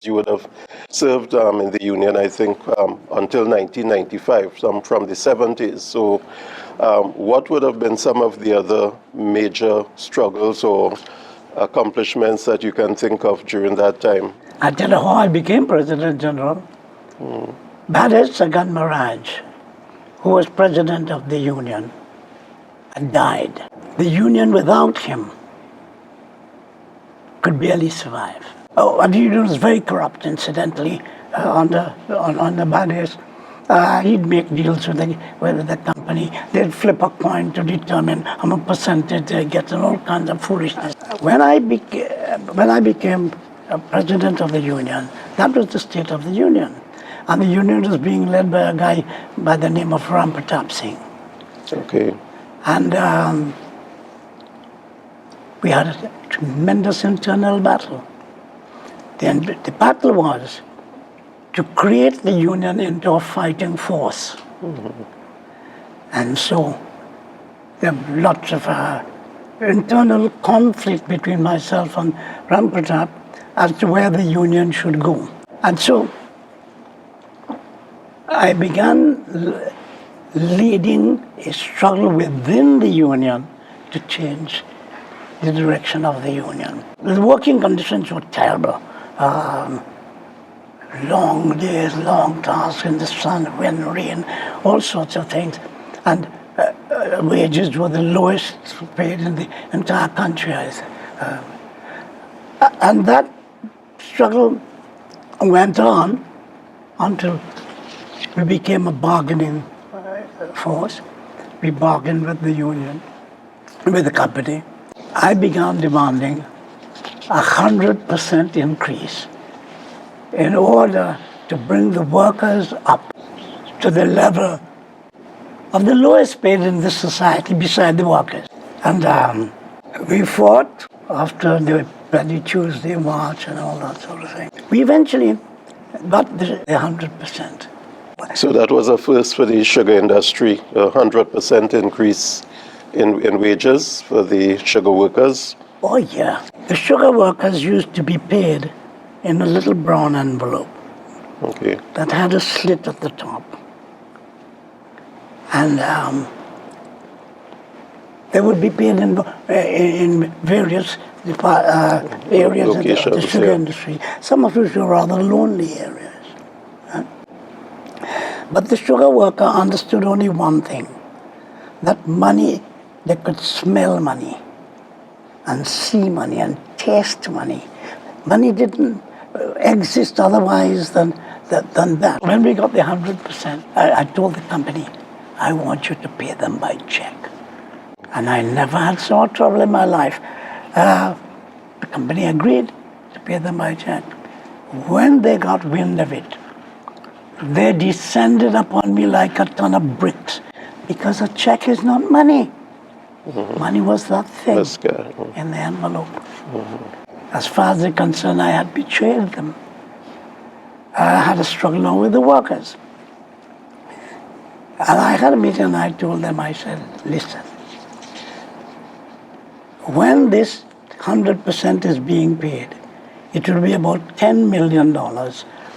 You would have served in the Union, I think, until 1995, some from the 70s. So what would have been some of the other major struggles or accomplishments that you can think of during that time? I tell you how I became President General. Basdeo Panday, who was President of the Union, died. The Union without him could barely survive. Oh, and the Union was very corrupt, incidentally, on the Basdeo's. He'd make deals with the company. They'd flip a coin to determine how much percentage they get and all kinds of foolishness. When I became President of the Union, that was the State of the Union. And the Union was being led by a guy by the name of 𝘾𝙊𝙈𝙄𝙕. Okay. And we had a tremendous internal battle. The battle was to create the Union into a fighting force. And so there were lots of internal conflict between myself and 𝘾𝙊𝙈𝙄𝙕 as to where the Union should go. And so I began leading a struggle within the Union to change the direction of the Union. The working conditions were terrible. Long days, long tasks in the sun, wind, rain, all sorts of things. And wages were the lowest paid in the entire country. And that struggle went on until we became a bargaining force. We bargained with the union, with the company. I began demanding 100% increase in order to bring the workers up to the level of the lowest paid in this society beside the workers. And we fought after the Bloody Tuesday March and all that sort of thing. We eventually got the 100%. So that was a first for the sugar industry, 100% increase in wages for the sugar workers. Oh yeah. The sugar workers used to be paid in a little brown envelope. Okay. That had a slit at the top. And they would be paid in various areas of the sugar industry, some of which were rather lonely areas. But the sugar worker understood only one thing, that money, they could smell money and see money and taste money. Money didn't exist otherwise than that. When we got the 100%, I told the company, I want you to pay them by check. And I never had so much trouble in my life. The company agreed to pay them by check. When they got wind of it, they descended upon me like a ton of bricks, because a check is not money. Money was that thing in the envelope. As far as they're concerned, I had betrayed them. I had a struggle now with the workers. And I had a meeting and I told them, I said, listen, when this 100% is being paid, it will be about $10 million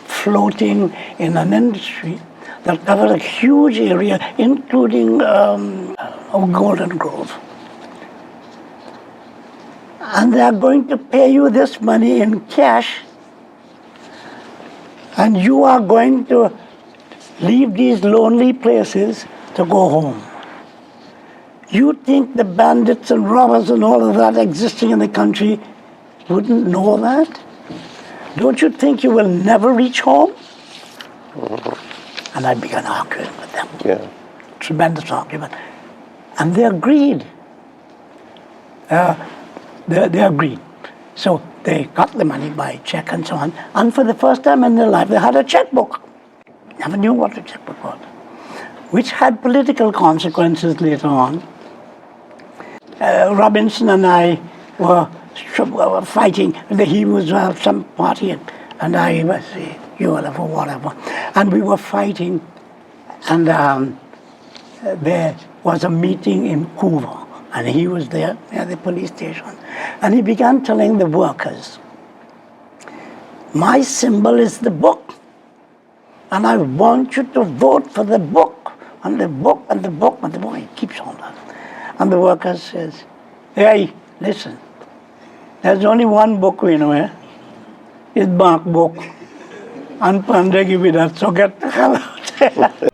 floating in an industry that covered a huge area, including Golden Grove. And they are going to pay you this money in cash, and you are going to leave these lonely places to go home. You think the bandits and robbers and all of that existing in the country wouldn't know that? Don't you think you will never reach home? And I began arguing with them. Yeah. Tremendous argument. And they agreed. They agreed. So they got the money by check and so on. And for the first time in their life, they had a checkbook. Never knew what a checkbook was, which had political consequences later on. Robinson and I were fighting. He was some party and I was ULF or whatever. And we were fighting And there was a meeting in Cuba, and he was there at the police station. And he began telling the workers, my symbol is the book, and I want you to vote for the book, and the book, and the book, and the book. He keeps on that. And the worker says, hey, listen, there's only one book we know, eh? It's Mark book. And Panday give me that, so get the hell out.